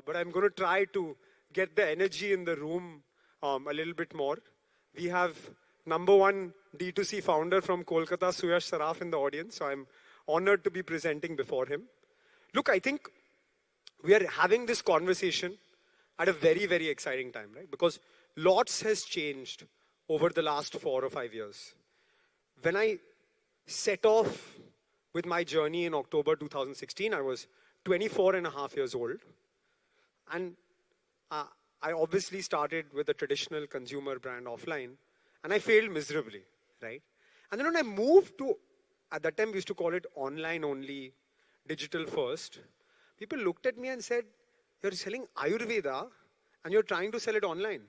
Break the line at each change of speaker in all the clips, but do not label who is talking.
but I'm going to try to get the energy in the room a little bit more. We have number one D2C founder from Kolkata, Suyash Saraf, in the audience, so I'm honored to be presenting before him. Look, I think we are having this conversation at a very, very exciting time, right? Because lots has changed over the last 4 or 5 years. When I set off with my journey in October 2016, I was 24 and a half years old. And I obviously started with a traditional consumer brand offline, and I failed miserably, right? And then when I moved to, at that time we used to call it online only, digital first, people looked at me and said, you're selling Ayurveda and you're trying to sell it online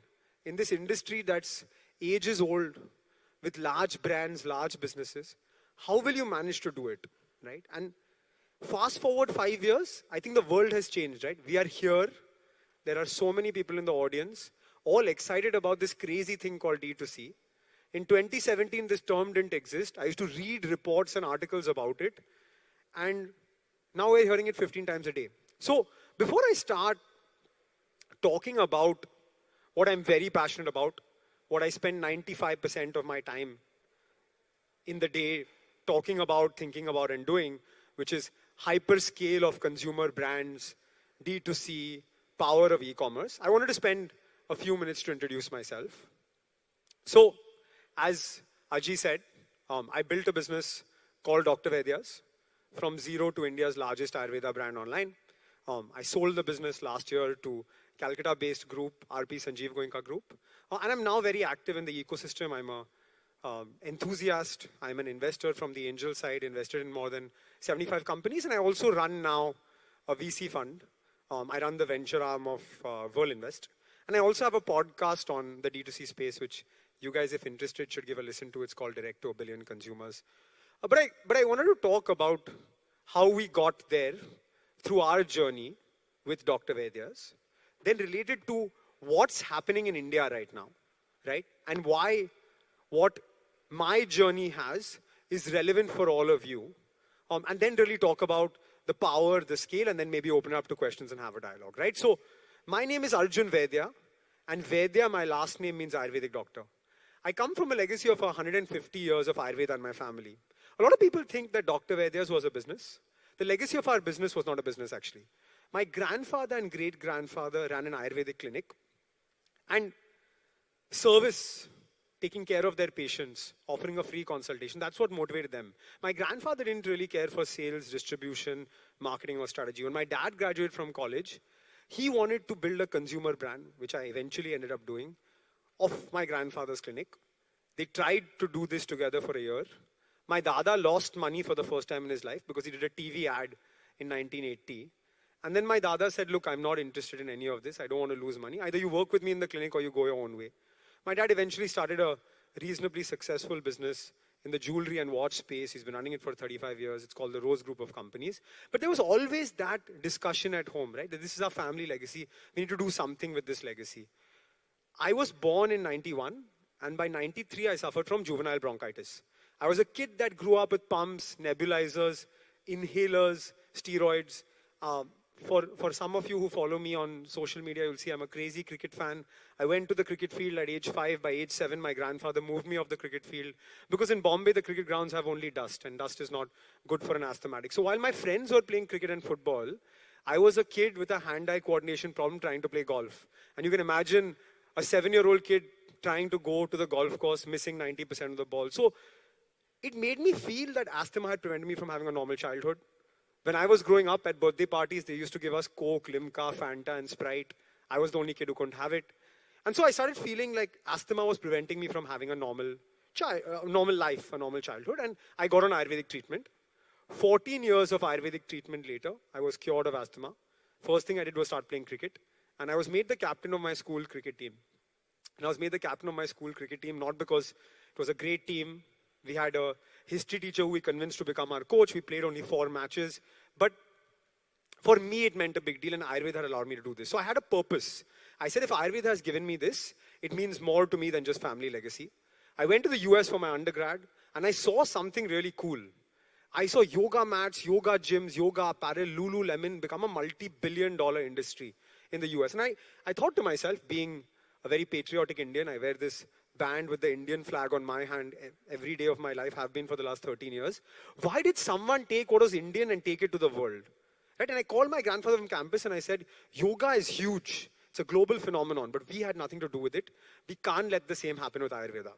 in this industry that's ages old, with large brands, large businesses. How will you manage to do it, right? And fast forward 5 years, I think the world has changed, right? We are here. There are so many people in the audience, all excited about this crazy thing called D2C. In 2017, this term didn't exist. I used to read reports and articles about it. And now we're hearing it 15 times a day. So before I start talking about what I'm very passionate about, what I spend 95% of my time in the day talking about, thinking about, and doing, which is hyperscale of consumer brands, D2C, power of e-commerce, I wanted to spend a few minutes to introduce myself. So, as Aji said, I built a business called Dr. Vaidya's from zero to India's largest Ayurveda brand online. I sold the business last year to Calcutta-based group, RP Sanjeev Goenka Group. And I'm now very active in the ecosystem. I'm a enthusiast. I'm an investor from the angel side, invested in more than 75 companies. And I also run now a VC fund. I run the venture arm of Whirl Invest. And I also have a podcast on the D2C space, which you guys, if interested, should give a listen to. It's called Direct to a Billion Consumers. But I wanted to talk about how we got there through our journey with Dr. Vaidya's, then related to what's happening in India right now, right? And why what my journey has is relevant for all of you. And then really talk about the power, the scale, and then maybe open up to questions and have a dialogue, right? So my name is Arjun Vaidya, and Vaidya, my last name, means Ayurvedic doctor. I come from a legacy of 150 years of Ayurveda in my family. A lot of people think that Dr. Vaidya's was a business. The legacy of our business was not a business, actually. My grandfather and great-grandfather ran an Ayurvedic clinic, and service, taking care of their patients, offering a free consultation, that's what motivated them. My grandfather didn't really care for sales, distribution, marketing, or strategy. When my dad graduated from college, he wanted to build a consumer brand, which I eventually ended up doing, of my grandfather's clinic. They tried to do this together for a year. My dada lost money for the first time in his life because he did a TV ad in 1980. And then my dada said, look, I'm not interested in any of this. I don't want to lose money. Either you work with me in the clinic or you go your own way. My dad eventually started a reasonably successful business in the jewelry and watch space. He's been running it for 35 years. It's called the Rose Group of Companies. But there was always that discussion at home, right? That this is our family legacy. We need to do something with this legacy. I was born in 91, and by 93, I suffered from juvenile bronchitis. I was a kid that grew up with pumps, nebulizers, inhalers, steroids. For some of you who follow me on social media, you'll see I'm a crazy cricket fan. I went to the cricket field at age 5. By age 7, my grandfather moved me off the cricket field because in Bombay, the cricket grounds have only dust, and dust is not good for an asthmatic. So while my friends were playing cricket and football, I was a kid with a hand-eye coordination problem trying to play golf. And you can imagine a 7-year-old kid trying to go to the golf course, missing 90% of the ball. So it made me feel that asthma had prevented me from having a normal childhood. When I was growing up at birthday parties, they used to give us Coke, Limca, Fanta, and Sprite. I was the only kid who couldn't have it. And so I started feeling like asthma was preventing me from having a normal life, a normal childhood. And I got on Ayurvedic treatment. 14 years of Ayurvedic treatment later, I was cured of asthma. First thing I did was start playing cricket. And I was made the captain of my school cricket team. And I was made the captain of my school cricket team not because it was a great team. We had a history teacher who we convinced to become our coach. We played only 4 matches. But for me, it meant a big deal, and Ayurveda had allowed me to do this. So I had a purpose. I said, if Ayurveda has given me this, it means more to me than just family legacy. I went to the US for my undergrad, and I saw something really cool. I saw yoga mats, yoga gyms, yoga apparel, Lululemon become a multi-billion-dollar industry. in the US. And I thought to myself, being a very patriotic Indian, I wear this band with the Indian flag on my hand every day of my life, have been for the last 13 years. Why did someone take what was Indian and take it to the world? Right? And I called my grandfather from campus and I said, yoga is huge. It's a global phenomenon, but we had nothing to do with it. We can't let the same happen with Ayurveda.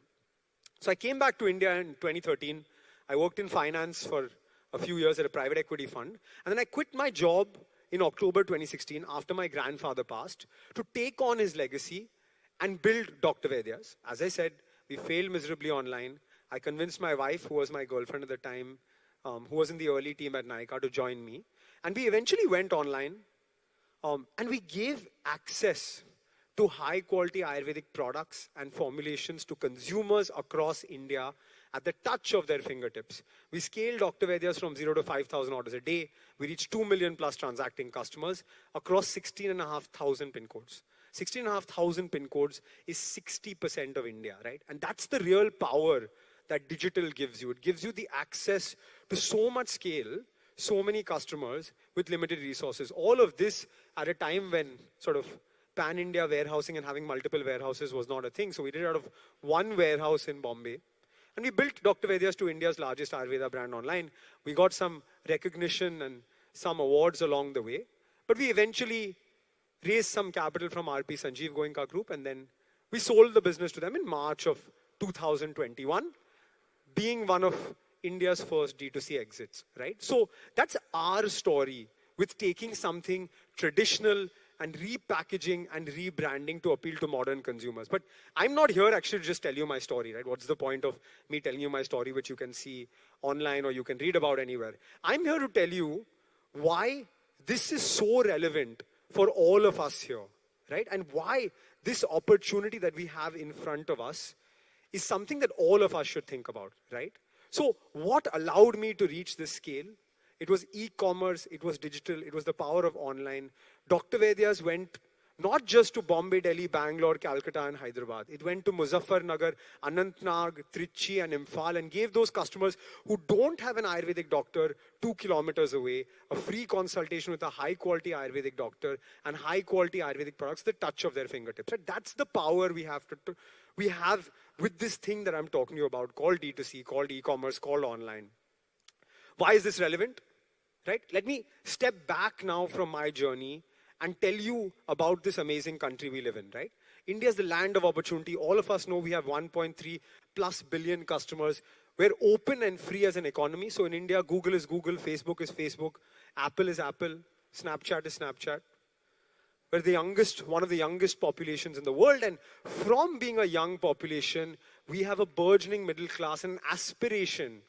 So I came back to India in 2013. I worked in finance for a few years at a private equity fund. And then I quit my job in October 2016 after my grandfather passed to take on his legacy and build Dr. Vaidya's. As I said, we failed miserably online. I convinced my wife, who was my girlfriend at the time, who was in the early team at Nykaa, to join me. And we eventually went online and we gave access to high quality Ayurvedic products and formulations to consumers across India at the touch of their fingertips. We scaled Dr. Vaidya's from 0 to 5,000 orders a day. We reached 2 million plus transacting customers across 16,500 pin codes. 16,500 pin codes is 60% of India, right? And that's the real power that digital gives you. It gives you the access to so much scale, so many customers with limited resources. All of this at a time when sort of pan-India warehousing and having multiple warehouses was not a thing. So we did it out of one warehouse in Bombay. And we built Dr. Vaidya's to India's largest Ayurveda brand online. We got some recognition and some awards along the way. But we eventually raised some capital from RP Sanjeev Goenka Group, and then we sold the business to them in March of 2021, being one of India's first D2C exits, right? So that's our story with taking something traditional and repackaging and rebranding to appeal to modern consumers. But I'm not here actually to just tell you my story, right? What's the point of me telling you my story, which you can see online or you can read about anywhere? I'm here to tell you why this is so relevant for all of us here, right? And why this opportunity that we have in front of us is something that all of us should think about, right? So what allowed me to reach this scale? It was e-commerce, it was digital, it was the power of online. Dr. Vaidya's went not just to Bombay, Delhi, Bangalore, Calcutta, and Hyderabad. It went to Muzaffarnagar, Anantnag, Trichy, and Imphal, and gave those customers who don't have an Ayurvedic doctor 2 kilometers away a free consultation with a high-quality Ayurvedic doctor and high-quality Ayurvedic products at the touch of their fingertips. Right? That's the power we have with this thing that I'm talking to you about, called D2C, called e-commerce, called online. Why is this relevant? Right? Let me step back now from my journey and tell you about this amazing country we live in, right? India is the land of opportunity. All of us know we have 1.3 plus billion customers. We're open and free as an economy. So in India, Google is Google, Facebook is Facebook, Apple is Apple, Snapchat is Snapchat. We're the youngest, one of the youngest populations in the world. And from being a young population, we have a burgeoning middle class and an aspiration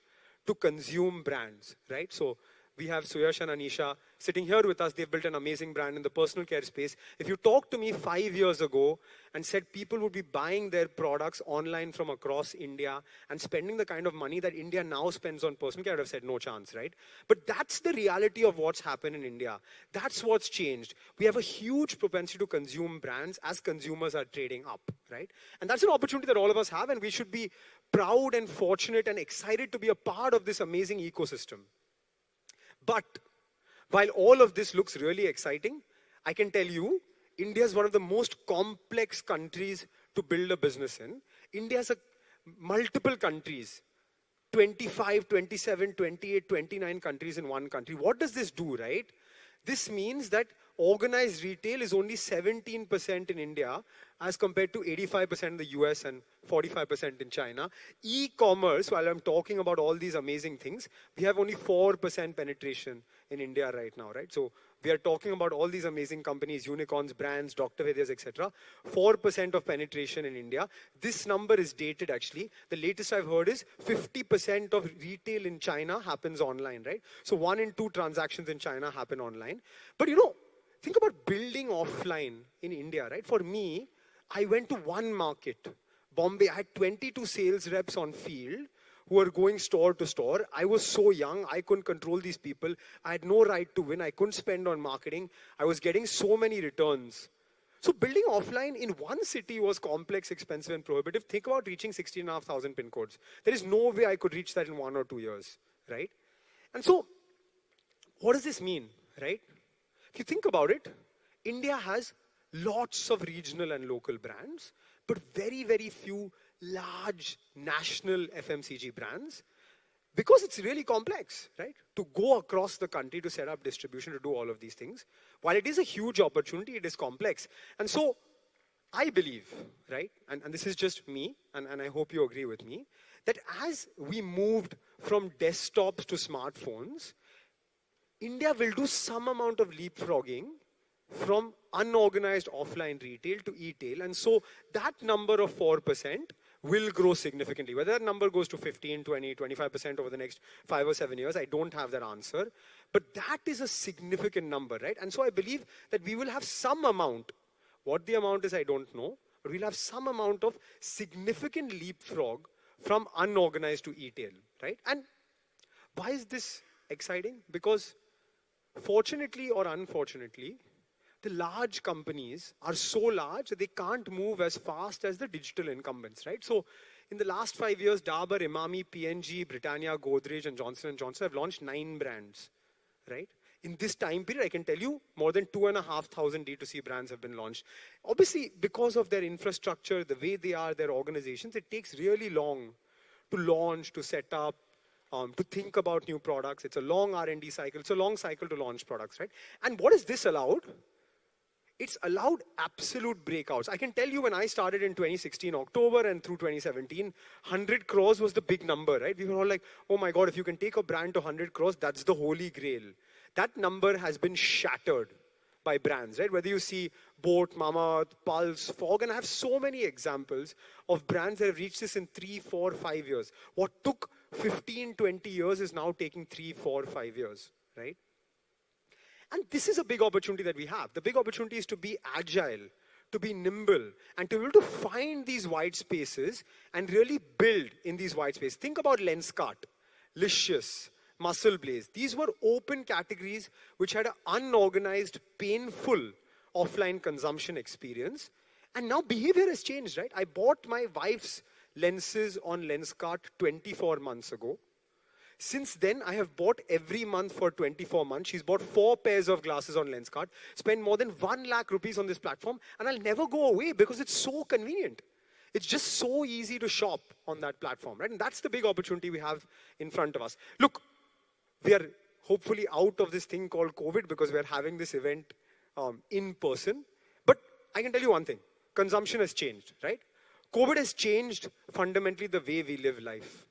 to consume brands, right? So we have Suyash and Anisha sitting here with us. They've built an amazing brand in the personal care space. If you talked to me 5 years ago and said people would be buying their products online from across India and spending the kind of money that India now spends on personal care, I'd have said no chance, right? But that's the reality of what's happened in India. That's what's changed. We have a huge propensity to consume brands as consumers are trading up, right? And that's an opportunity that all of us have, and we should be proud and fortunate and excited to be a part of this amazing ecosystem. But while all of this looks really exciting, I can tell you, India is one of the most complex countries to build a business in. India has multiple countries, 25, 27, 28, 29 countries in one country. What does this do, right? This means that organized retail is only 17% in India as compared to 85% in the US and 45% in China. E-commerce, while I'm talking about all these amazing things, we have only 4% penetration in India right now, right? So we are talking about all these amazing companies, unicorns, brands, Dr. Vaidya's, etc. 4% of penetration in India. This number is dated actually. The latest I've heard is 50% of retail in China happens online, right? So 1 in 2 transactions in China happen online. But you know, think about building offline in India, right? For me, I went to one market, Bombay. I had 22 sales reps on field who were going store to store. I was so young, I couldn't control these people. I had no right to win. I couldn't spend on marketing. I was getting so many returns. So building offline in one city was complex, expensive, and prohibitive. Think about reaching 16,500 pin codes. There is no way I could reach that in 1 or 2 years, right? And so, what does this mean, right? If you think about it, India has lots of regional and local brands, but very, very few large national FMCG brands because it's really complex, right? To go across the country to set up distribution, to do all of these things. While it is a huge opportunity, it is complex. And so I believe, right, and this is just me, and I hope you agree with me, that as we moved from desktops to smartphones, India will do some amount of leapfrogging from unorganized offline retail to e-tail. And so that number of 4% will grow significantly. Whether that number goes to 15, 20, 25% over the next 5 or 7 years, I don't have that answer. But that is a significant number, right? And so I believe that we will have some amount. What the amount is, I don't know. But we'll have some amount of significant leapfrog from unorganized to e-tail, right? And why is this exciting? Because fortunately or unfortunately, the large companies are so large that they can't move as fast as the digital incumbents, right? So in the last 5 years, Dabur, Emami, P&G, Britannia, Godrej, and Johnson & Johnson have launched 9 brands, right? In this time period, I can tell you more than 2,500 D2C brands have been launched. Obviously, because of their infrastructure, the way they are, their organizations, it takes really long to launch, to set up, to think about new products. It's a long R&D cycle. It's a long cycle to launch products, right? And what has this allowed? It's allowed absolute breakouts. I can tell you when I started in 2016, October, and through 2017, 100 crores was the big number, right? We were all like, oh my God, if you can take a brand to 100 crores, that's the holy grail. That number has been shattered by brands, right? Whether you see Boat, Mamaearth, Pulse, Fog, and I have so many examples of brands that have reached this in 3, 4, 5 years. What took 15, 20 years is now taking 3, 4, 5 years, right? And this is a big opportunity that we have. The big opportunity is to be agile, to be nimble, and to be able to find these white spaces and really build in these white spaces. Think about Lenskart, Licious, Muscle Blaze. These were open categories which had an unorganized, painful offline consumption experience. And now behavior has changed, right? I bought my wife's lenses on Lenskart 24 months ago. Since then, I have bought every month for 24 months. She's bought 4 pairs of glasses on Lenskart, spent more than 1 lakh rupees on this platform, and I'll never go away because it's so convenient. It's just so easy to shop on that platform, right? And that's the big opportunity we have in front of us. Look, we are hopefully out of this thing called COVID because we're having this event in person. But I can tell you one thing, consumption has changed, right? COVID has changed fundamentally the way we live life.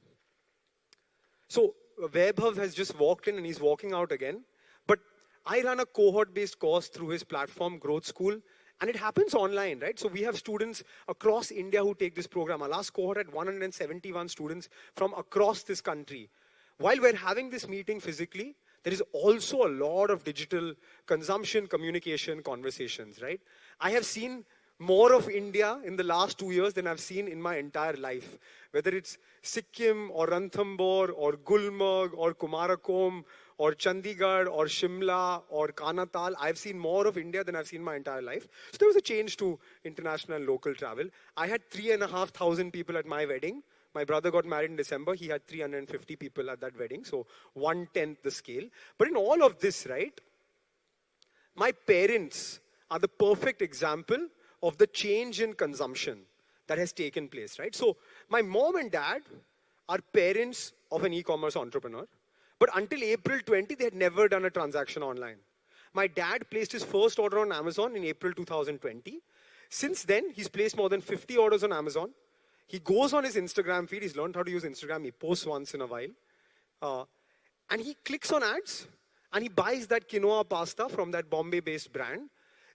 So Vaibhav has just walked in and he's walking out again. But I run a cohort-based course through his platform, Growth School, and it happens online, right? So we have students across India who take this program. Our last cohort had 171 students from across this country. While we're having this meeting physically, there is also a lot of digital consumption, communication, conversations, right? I have seen more of India in the last 2 years than I've seen in my entire life. Whether it's Sikkim or Ranthambore or Gulmarg or Kumarakom or Chandigarh or Shimla or Kanatal, I've seen more of India than I've seen my entire life. So there was a change to international and local travel. I had 3,500 people at my wedding. My brother got married in December. He had 350 people at that wedding. So 1/10 the scale. But in all of this, right, my parents are the perfect example of the change in consumption that has taken place, right? So my mom and dad are parents of an e-commerce entrepreneur, but until April 20, they had never done a transaction online. My dad placed his first order on Amazon in April 2020. Since then, he's placed more than 50 orders on Amazon. He goes on his Instagram feed. He's learned how to use Instagram. He posts once in a while. And he clicks on ads and he buys that quinoa pasta from that Bombay-based brand.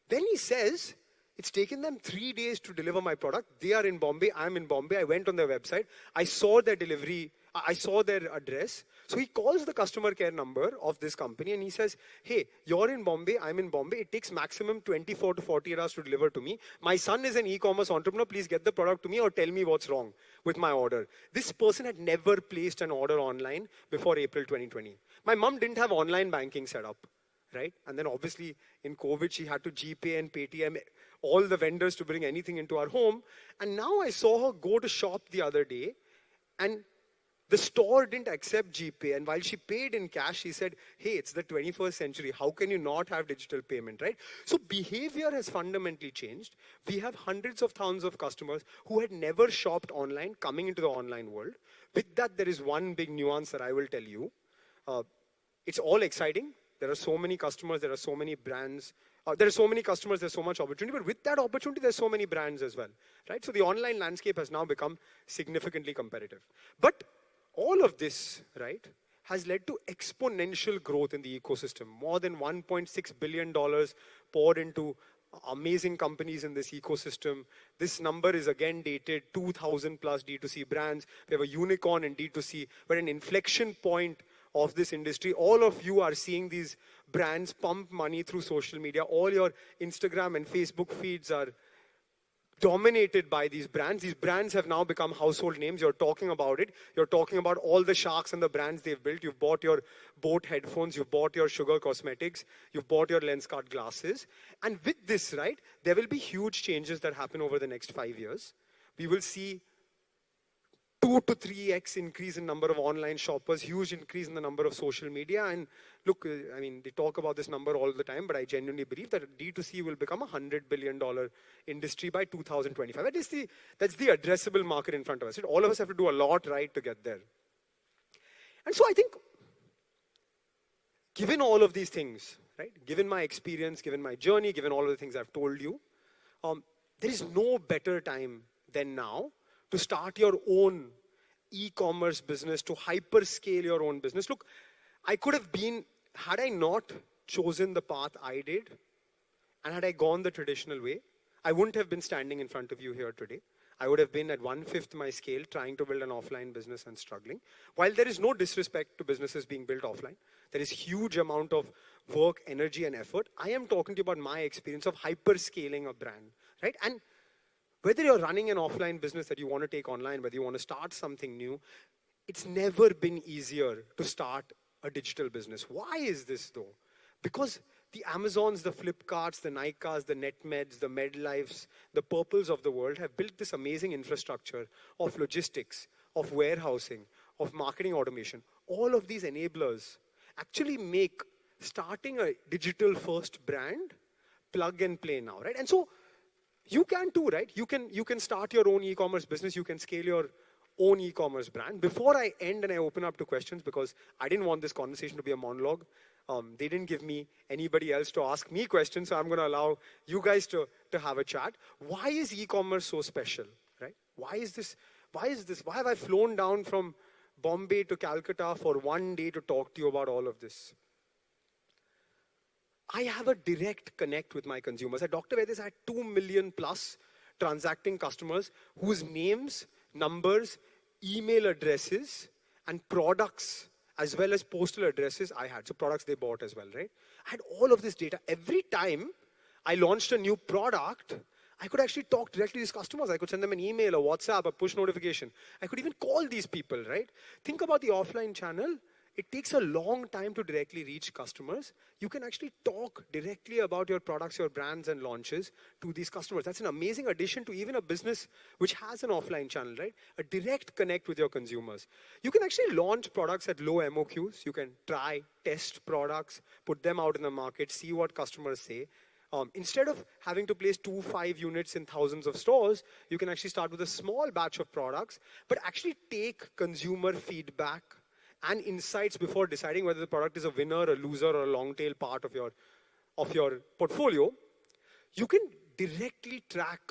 Then he says, it's taken them 3 days to deliver my product. They are in Bombay. I'm in Bombay. I went on their website. I saw their delivery. I saw their address. So he calls the customer care number of this company and he says, hey, you're in Bombay. I'm in Bombay. It takes maximum 24 to 48 hours to deliver to me. My son is an e-commerce entrepreneur. Please get the product to me or tell me what's wrong with my order. This person had never placed an order online before April 2020. My mom didn't have online banking set up, right? And then obviously in COVID, she had to GPay and Paytm all the vendors to bring anything into our home. And now I saw her go to shop the other day and The store didn't accept GPay, and while she paid in cash, she said, hey, it's the 21st century. How can you not have digital payment, right? So behavior has fundamentally changed. We have hundreds of thousands of customers who had never shopped online coming into the online world. With that, there is one big nuance that I will tell you. It's all exciting. There are so many customers, there are so many brands. There are so many customers, there's so much opportunity, but with that opportunity, there's so many brands as well, right? So the online landscape has now become significantly competitive. But all of this, right, has led to exponential growth in the ecosystem. More than $1.6 billion poured into amazing companies in this ecosystem. This number is again dated 2,000 plus D2C brands. We have a unicorn in D2C. We're at an inflection point of this industry. All of you are seeing these brands pump money through social media. All your Instagram and Facebook feeds are dominated by these brands. These brands have now become household names. You're talking about it. You're talking about all the sharks and the brands they've built. You've bought your Boat headphones. You've bought your Sugar Cosmetics. You've bought your Lenskart glasses. And with this, right, there will be huge changes that happen over the next 5 years. We will see 2 to 3x increase in number of online shoppers, huge increase in the number of social media. And look, I mean, they talk about this number all the time, but I genuinely believe that D2C will become a $100 billion industry by 2025. That's the addressable market in front of us. All of us have to do a lot right to get there. And so I think, given all of these things, right, given my experience, given my journey, given all of the things I've told you, there is no better time than now to start your own e-commerce business, to hyperscale your own business. Look, I could have been, had I not chosen the path I did, and had I gone the traditional way, I wouldn't have been standing in front of you here today. I would have been at 1/5 my scale, trying to build an offline business and struggling. While there is no disrespect to businesses being built offline, there is huge amount of work, energy, and effort. I am talking to you about my experience of hyperscaling a brand, right? And whether you're running an offline business that you want to take online, whether you want to start something new, it's never been easier to start a digital business. Why is this though? Because the Amazons, the Flipkarts, the Nykas, the NetMeds, the MedLifes, the Purples of the world have built this amazing infrastructure of logistics, of warehousing, of marketing automation. All of these enablers actually make starting a digital first brand plug and play now, right? And so you can too, right? You can start your own e-commerce business. You can scale your own e-commerce brand. Before I end and I open up to questions, because I didn't want this conversation to be a monologue, they didn't give me anybody else to ask me questions, so I'm going to allow you guys to have a chat. Why is e-commerce so special, right? Why is this? Why have I flown down from Bombay to Calcutta for one day to talk to you about all of this? I have a direct connect with my consumers. At Dr. Vaidya's, I had 2 million plus transacting customers whose names, numbers, email addresses, and products, as well as postal addresses I had. So products they bought as well, right? I had all of this data. Every time I launched a new product, I could actually talk directly to these customers. I could send them an email, a WhatsApp, a push notification. I could even call these people, right? Think about the offline channel. It takes a long time to directly reach customers. You can actually talk directly about your products, your brands, and launches to these customers. That's an amazing addition to even a business which has an offline channel, right? A direct connect with your consumers. You can actually launch products at low MOQs. You can try, test products, put them out in the market, see what customers say. Instead of having to place 2-5 units in thousands of stores, you can actually start with a small batch of products, but actually take consumer feedback and insights before deciding whether the product is a winner, a loser, or a long tail part of your portfolio. You can directly track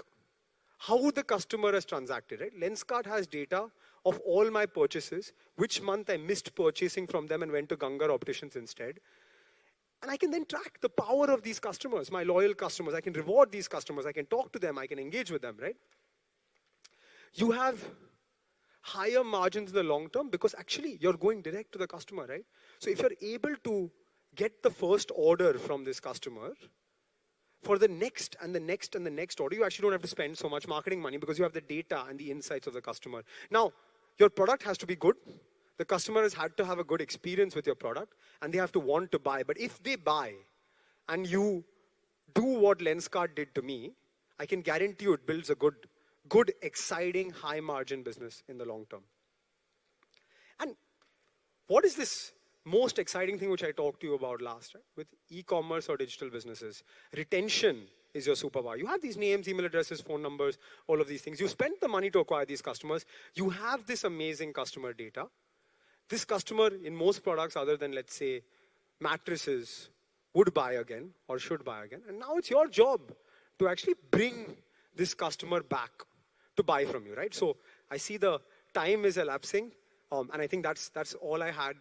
how the customer has transacted, right? Lenskart has data of all my purchases, which month I missed purchasing from them and went to Gangar Opticians instead. And I can then track the power of these customers, my loyal customers. I can reward these customers. I can talk to them. I can engage with them, right? You have higher margins in the long term because actually you're going direct to the customer, right? So if you're able to get the first order from this customer, for the next and the next and the next order, you actually don't have to spend so much marketing money because you have the data and the insights of the customer. Now, your product has to be good. The customer has had to have a good experience with your product and they have to want to buy. But if they buy and you do what Lenskart did to me, I can guarantee you it builds a good, exciting, high margin business in the long term. what is this most exciting thing which I talked to you about last, right? With e-commerce or digital businesses, retention is your superpower. You have these names, email addresses, phone numbers, all of these things. You spend the money to acquire these customers. You have this amazing customer data. This customer in most products other than, let's say, mattresses would buy again or should buy again. And now it's your job to actually bring this customer back to buy from you, right? So I see the time is elapsing, and I think that's all I had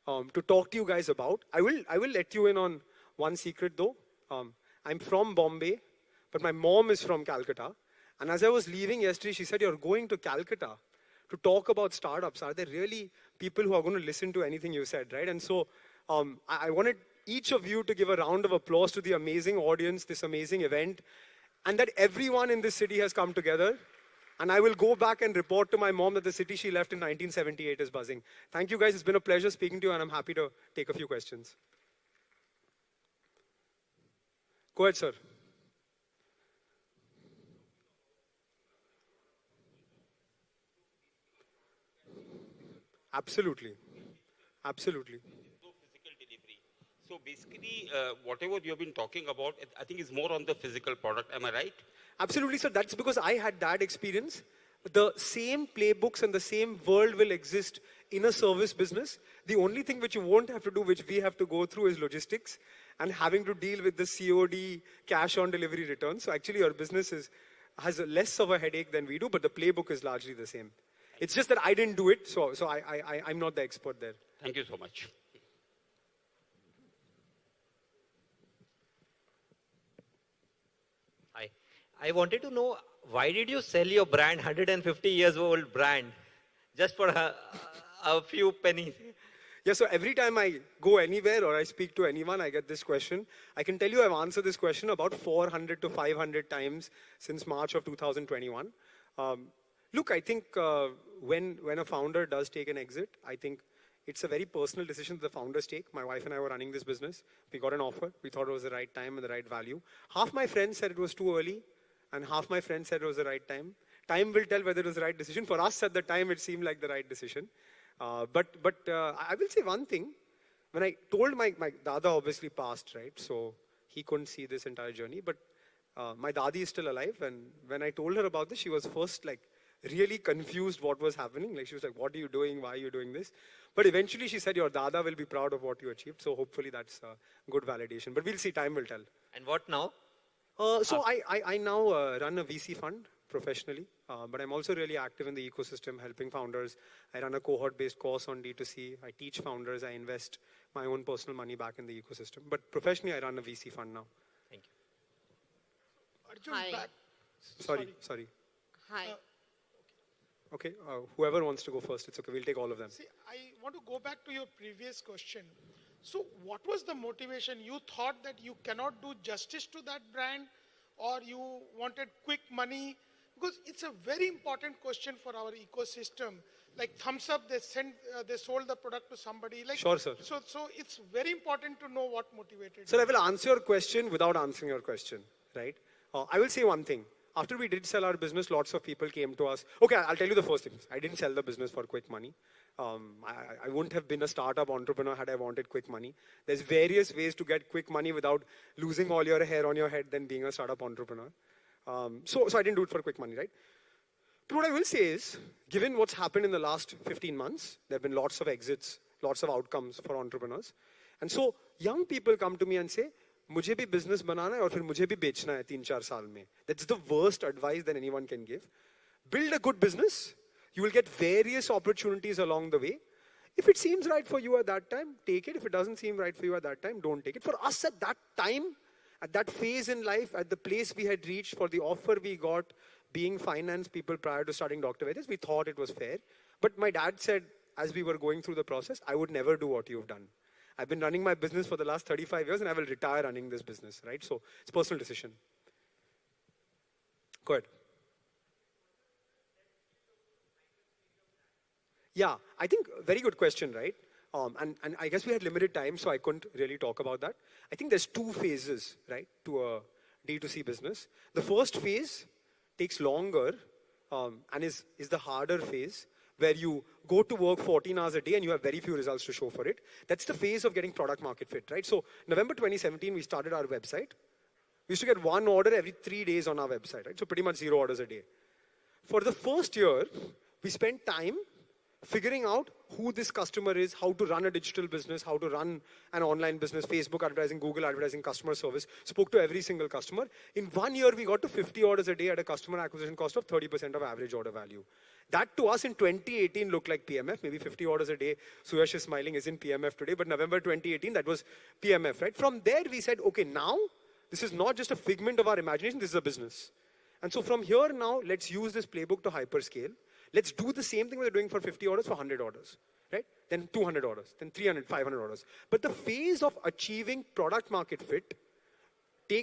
to talk to you guys about. I will let you in on one secret though. I'm from Bombay, but my mom is from Calcutta. And as I was leaving yesterday, she said, "You're going to Calcutta to talk about startups. Are there really people who are going to listen to anything you said," right? And so I wanted each of you to give a round of applause to the amazing audience, this amazing event, and that everyone in this city has come together. And I will go back and report to my mom that the city she left in 1978 is buzzing. Thank you guys. It's been a pleasure speaking to you, and I'm happy to take a few questions. Go ahead, sir. Absolutely. Absolutely.
No physical delivery. So basically, whatever you have been talking about, I think is more on the physical product. Am I right?
Absolutely, sir. That's because I had that experience. The same playbooks and the same world will exist in a service business. The only thing which you won't have to do, which we have to go through, is logistics and having to deal with the COD, cash on delivery returns. So actually, your business has less of a headache than we do, but the playbook is largely the same. It's just that I didn't do it, so I'm not the expert there.
Thank you so much.
I wanted to know, why did you sell your brand, 150 years old brand, just for a few pennies?
Yeah, so every time I go anywhere or I speak to anyone, I get this question. I can tell you I've answered this question about 400 to 500 times since March of 2021. Look, I think when a founder does take an exit, I think it's a very personal decision that the founders take. My wife and I were running this business. We got an offer. We thought it was the right time and the right value. Half my friends said it was too early, and half my friends said it was the right time. Time will tell whether it was the right decision. For us at the time, it seemed like the right decision. But I will say one thing. When I told my dada obviously passed, right? So he couldn't see this entire journey. But my dadi is still alive. And when I told her about this, she was first like really confused what was happening. Like she was like, "What are you doing? Why are you doing this?" But eventually she said, "Your dada will be proud of what you achieved." So hopefully that's a good validation. But we'll see. Time will tell.
And what now?
So I now run a VC fund professionally, but I'm also really active in the ecosystem, helping founders. I run a cohort-based course on D2C. I teach founders. I invest my own personal money back in the ecosystem. But professionally, I run a VC fund now.
Thank you.
Arjun,
Hi.
back.
Sorry.
Hi.
Okay, whoever wants to go first, it's okay. We'll take all of them.
See, I want to go back to your previous question. So what was the motivation? You thought that you cannot do justice to that brand, or you wanted quick money? Because it's a very important question for our ecosystem. Like Thumbs Up, they sold the product to somebody. Like,
Sure, sir.
So it's very important to know what motivated
Sir,
you.
I will answer your question without answering your question, right? I will say one thing. After we did sell our business, lots of people came to us. Okay, I'll tell you the first thing. I didn't sell the business for quick money. I wouldn't have been a startup entrepreneur had I wanted quick money. There's various ways to get quick money without losing all your hair on your head than being a startup entrepreneur. So I didn't do it for quick money, right? But what I will say is, given what's happened in the last 15 months, there have been lots of exits, lots of outcomes for entrepreneurs. And so young people come to me and say, मुझे भी business बनाना है और फिर मुझे भी बेचना है 3-4 साल में. That's the worst advice that anyone can give. Build a good business. You will get various opportunities along the way. If it seems right for you at that time, take it. If it doesn't seem right for you at that time, don't take it. For us at that time, at that phase in life, at the place we had reached, for the offer we got, being finance people prior to starting Dr. Vaidya's, we thought it was fair. But my dad said, as we were going through the process, I would never do what you've done. I've been running my business for the last 35 years and I will retire running this business, right? So it's a personal decision. Go ahead. Yeah, I think very good question, right? And I guess we had limited time, so I couldn't really talk about that. I think there's 2 phases, right, to a D2C business. The first phase takes longer and is the harder phase, where you go to work 14 hours a day and you have very few results to show for it. That's the phase of getting product market fit, right? So November 2017, we started our website. We used to get one order every 3 days on our website, right? So pretty much 0 orders a day. For the first year, we spent time figuring out who this customer is, how to run a digital business, how to run an online business, Facebook advertising, Google advertising, customer service, spoke to every single customer. In 1 year, we got to 50 orders a day at a customer acquisition cost of 30% of average order value. That to us in 2018 looked like PMF, maybe 50 orders a day. Suyash is smiling, is in PMF today, but November 2018, that was PMF, right? From there, we said, okay, now, this is not just a figment of our imagination, this is a business. And so from here now, let's use this playbook to hyperscale. Let's do the same thing we're doing for 50 orders for 100 orders, right? Then 200 orders, then 300, 500 orders. But the phase of achieving product market fit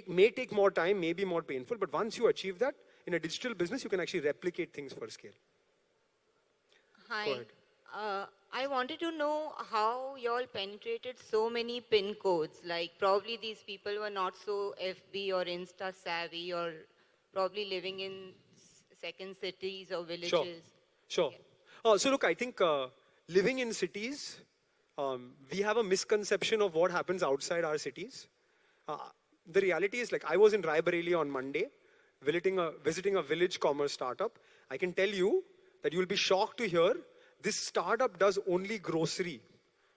may take more time, may be more painful, but once you achieve that, in a digital business, you can actually replicate things for scale.
Hi. I wanted to know how you all penetrated so many PIN codes. Like probably these people were not so FB or Insta savvy or probably living in second cities or villages.
Sure. So look, I think living in cities, we have a misconception of what happens outside our cities. The reality is, like, I was in Raebareli on Monday, visiting a village commerce startup. I can tell you that you'll be shocked to hear this startup does only grocery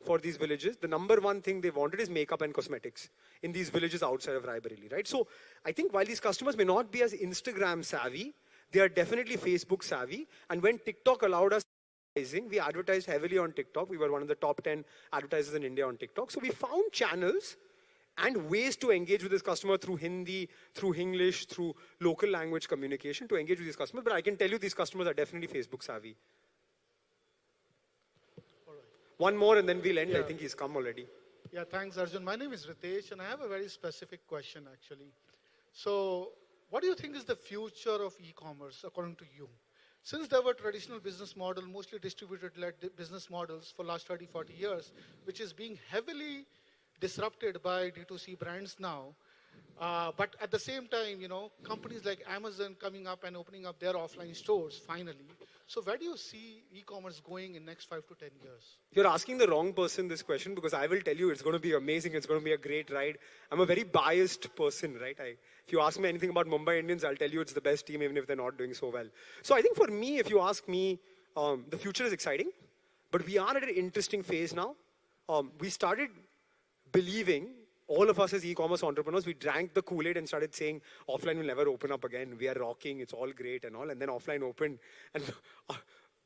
for these villages. The number one thing they wanted is makeup and cosmetics in these villages outside of Raebareli, right? So I think while these customers may not be as Instagram savvy, they are definitely Facebook savvy. And when TikTok allowed us advertising, we advertised heavily on TikTok. We were one of the top 10 advertisers in India on TikTok. So we found channels and ways to engage with this customer through Hindi, through English, through local language communication to engage with these customers. But I can tell you these customers are definitely Facebook savvy.
All right.
One more and then we'll end. I think he's come already.
Yeah, thanks, Arjun. My name is Ritesh, and I have a very specific question, actually. So, what do you think is the future of e-commerce, according to you? Since there were traditional business model, mostly distributed-led business models for last 30, 40 years, which is being heavily disrupted by D2C brands now, but at the same time, companies like Amazon coming up and opening up their offline stores, finally. So where do you see e-commerce going in next 5 to 10 years?
You're asking the wrong person this question because I will tell you it's going to be amazing. It's going to be a great ride. I'm a very biased person, right? If you ask me anything about Mumbai Indians, I'll tell you it's the best team even if they're not doing so well. So I think for me, if you ask me, the future is exciting, but we are at an interesting phase now. We started believing, all of us as e-commerce entrepreneurs, we drank the Kool-Aid and started saying, offline will never open up again. We are rocking. It's all great and all. And then offline opened. And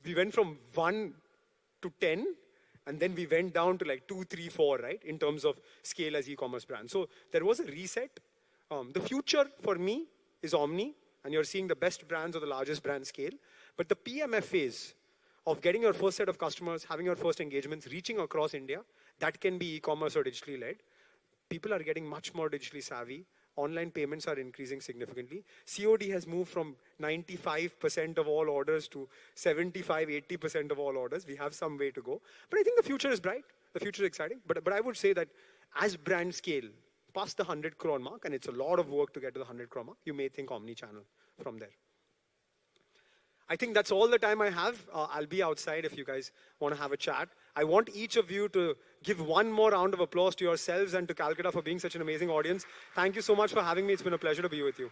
we went from 1 to 10. And then we went down to like 2, 3, 4, right? In terms of scale as e-commerce brand. So there was a reset. The future for me is omni. And you're seeing the best brands or the largest brand scale. But the PMF phase of getting your first set of customers, having your first engagements, reaching across India, that can be e-commerce or digitally led. People are getting much more digitally savvy. Online payments are increasing significantly. COD has moved from 95% of all orders to 75, 80% of all orders. We have some way to go. But I think the future is bright. The future is exciting. But I would say that as brand scale, past the 100 crore mark, and it's a lot of work to get to the 100 crore mark, you may think omni-channel from there. I think that's all the time I have. I'll be outside if you guys want to have a chat. I want each of you to give one more round of applause to yourselves and to Calcutta for being such an amazing audience. Thank you so much for having me. It's been a pleasure to be with you.